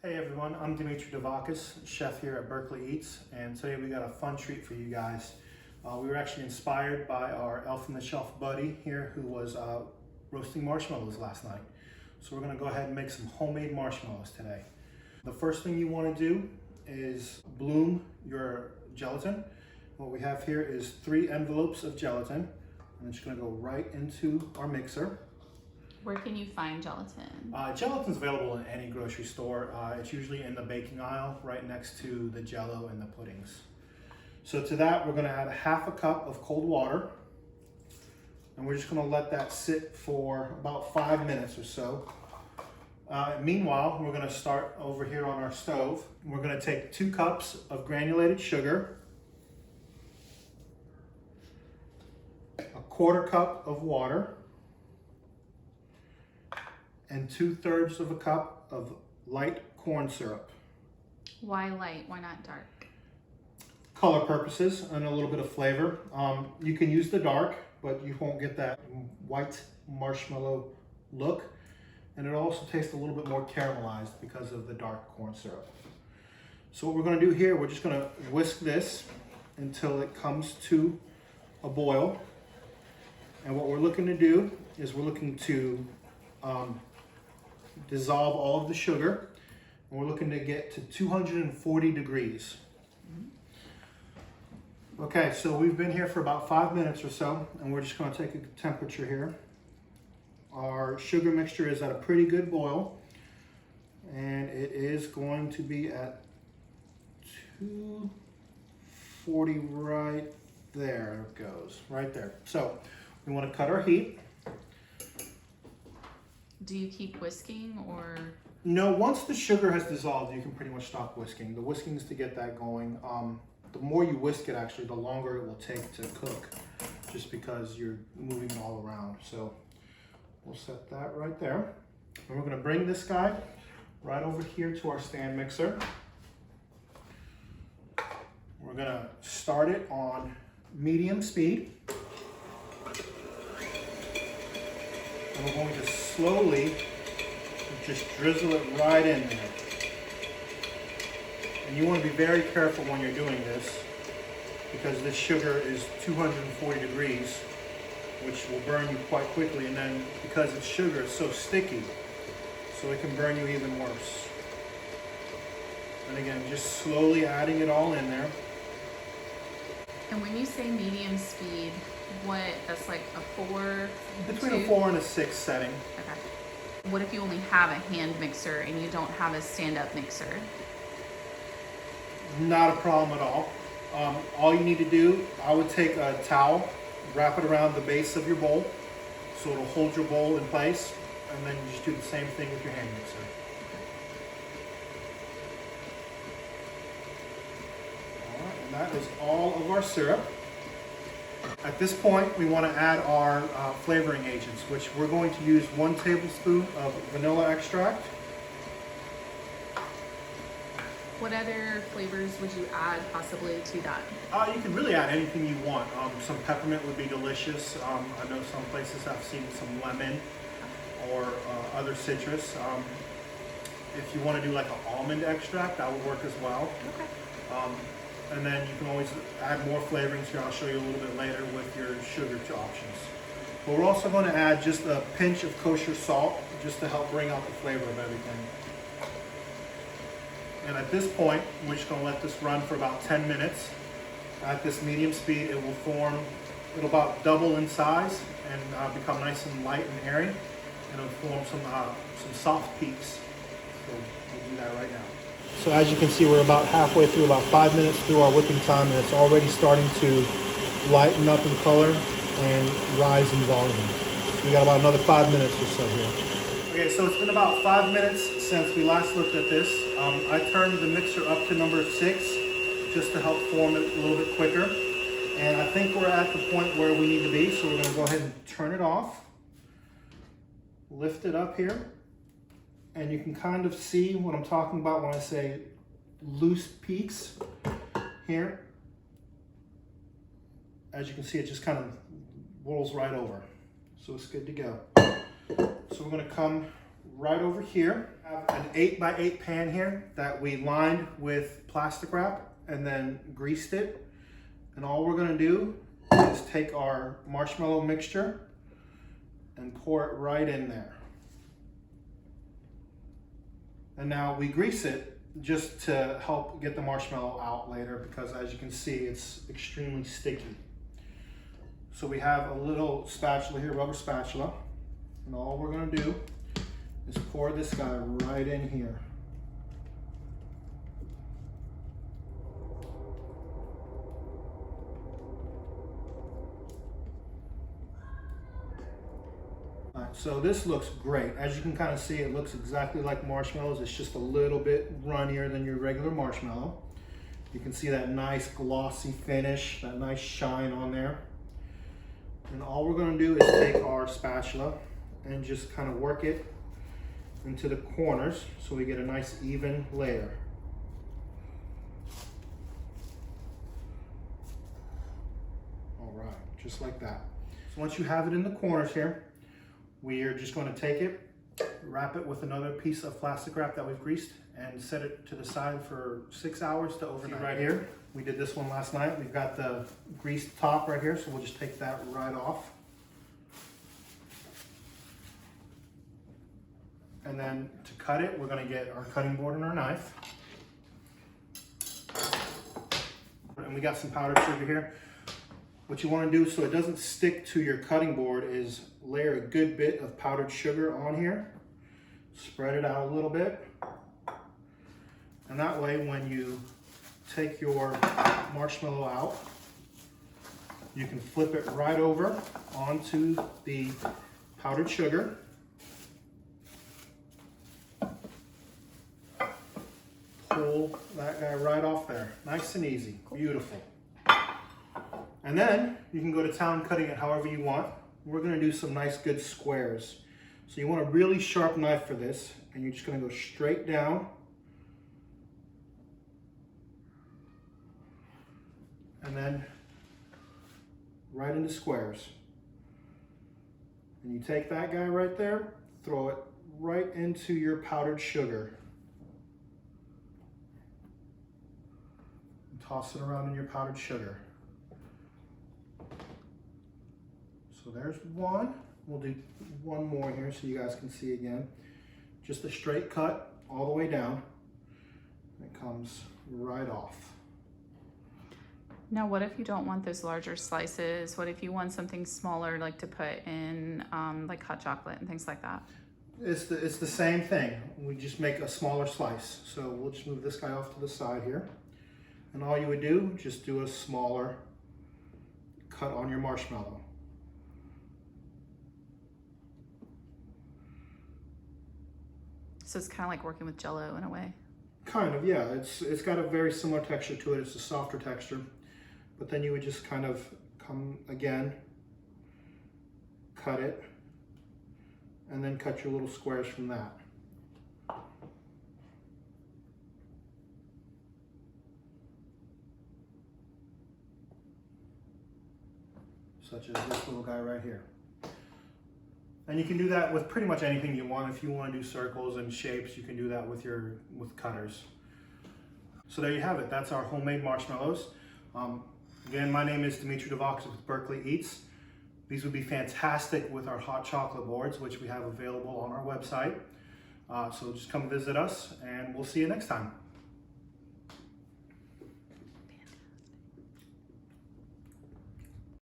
Hey everyone, I'm Dimitri Devakis, chef here at Berkeley Eats, and today we got a fun treat for you guys. We were actually inspired by our Elf on the Shelf buddy here who was roasting marshmallows last night. So we're gonna go ahead and make some homemade marshmallows today. The first thing you wanna do is bloom your gelatin. What we have here is 3 envelopes of gelatin, and it's gonna go right into our mixer. Where can you find gelatin? Gelatin's available in any grocery store. It's usually in the baking aisle right next to the Jell-O and the puddings. So to that, we're gonna add 1/2 cup of cold water. And we're just gonna let that sit for about 5 minutes or so. Meanwhile, we're gonna start over here on our stove. We're gonna take 2 cups of granulated sugar, 1/4 cup of water, and 2/3 of a cup of light corn syrup. Why light? Why not dark? Color purposes and a little bit of flavor. You can use the dark, but you won't get that white marshmallow look. And it also tastes a little bit more caramelized because of the dark corn syrup. So what we're gonna do here, we're just gonna whisk this until it comes to a boil. And what we're looking to do is we're looking to dissolve all of the sugar, and we're looking to get to 240 degrees. Okay, so we've been here for about 5 minutes or so, and we're just going to take a temperature here. Our sugar mixture is at a pretty good boil, and it is going to be at 240 right there. It goes right there. So we want to cut our heat. Do you keep whisking or? No, once the sugar has dissolved, you can pretty much stop whisking. The whisking is to get that going. The more you whisk it, actually, the longer it will take to cook, just because you're moving it all around. So we'll set that right there. And we're gonna bring this guy right over here to our stand mixer. We're gonna start it on medium speed. And we're going to slowly just drizzle it right in there. And you want to be very careful when you're doing this, because this sugar is 240 degrees, which will burn you quite quickly. And then because it's sugar, it's so sticky, so it can burn you even worse. And again, just slowly adding it all in there. And when you say medium speed, that's like a 4? Between 2? a 4 and a 6 setting. Okay. What if you only have a hand mixer and you don't have a stand-up mixer? Not a problem at all. All you need to do, I would take a towel, wrap it around the base of your bowl so it'll hold your bowl in place, and then you just do the same thing with your hand mixer. All right, and that is all of our syrup. At this point, we want to add our flavoring agents, which we're going to use 1 tablespoon of vanilla extract. What other flavors would you add possibly to that? You can really add anything you want. Some peppermint would be delicious. I know some places I've seen some lemon or other citrus. If you want to do like an almond extract, that would work as well. Okay. And then you can always add more flavorings here. I'll show you a little bit later with your sugar options. But we're also going to add just a pinch of kosher salt just to help bring out the flavor of everything. And at this point, we're just going to let this run for about 10 minutes. At this medium speed, it will form, it'll about double in size and become nice and light and airy. And it'll form some soft peaks. So we'll do that right now. So as you can see, we're about halfway through, about 5 minutes through our whipping time, and it's already starting to lighten up in color and rise in volume. We got about another 5 minutes or so here. Okay, so it's been about 5 minutes since we last looked at this. I turned the mixer up to number 6 just to help form it a little bit quicker. And I think we're at the point where we need to be, so we're gonna go ahead and turn it off. Lift it up here. And you can kind of see what I'm talking about when I say loose peaks here. As you can see, it just kind of rolls right over. So it's good to go. So we're gonna come right over here, I have an 8x8 pan here that we lined with plastic wrap and then greased it. And all we're gonna do is take our marshmallow mixture and pour it right in there. And now we grease it just to help get the marshmallow out later, because as you can see, it's extremely sticky. So we have a little spatula here, rubber spatula, and all we're gonna do is pour this guy right in here. All right, so this looks great. As you can kind of see, it looks exactly like marshmallows. It's just a little bit runnier than your regular marshmallow. You can see that nice glossy finish, that nice shine on there. And all we're gonna do is take our spatula and just kind of work it into the corners so we get a nice even layer. All right, just like that. So once you have it in the corners here, we are just going to take it, wrap it with another piece of plastic wrap that we've greased, and set it to the side for 6 hours to overnight. Right here, we did this one last night. We've got the greased top right here, so we'll just take that right off. And then to cut it, we're going to get our cutting board and our knife. And we got some powdered sugar here. What you want to do so it doesn't stick to your cutting board is layer a good bit of powdered sugar on here. Spread it out a little bit. And that way when you take your marshmallow out, you can flip it right over onto the powdered sugar. Pull that guy right off there. Nice and easy. Beautiful. And then you can go to town cutting it however you want. We're gonna do some nice good squares. So you want a really sharp knife for this, and you're just gonna go straight down. And then right into squares. And you take that guy right there, throw it right into your powdered sugar. And toss it around in your powdered sugar. So there's one. We'll do one more here so you guys can see again. Just a straight cut all the way down. It comes right off. Now, what if you don't want those larger slices? What if you want something smaller, like to put in like hot chocolate and things like that? It's the same thing. We just make a smaller slice. So we'll just move this guy off to the side here. And all you would do, just do a smaller cut on your marshmallow. So it's kind of like working with Jell-O in a way. Kind of, yeah. It's got a very similar texture to it. It's a softer texture. But then you would just kind of come again, cut it, and then cut your little squares from that. Such as this little guy right here. And you can do that with pretty much anything you want. If you want to do circles and shapes, you can do that with cutters. So there you have it. That's our homemade marshmallows. Again, my name is Dimitri Devox with Berkeley Eats. These would be fantastic with our hot chocolate boards, which we have available on our website. So just come visit us, and we'll see you next time.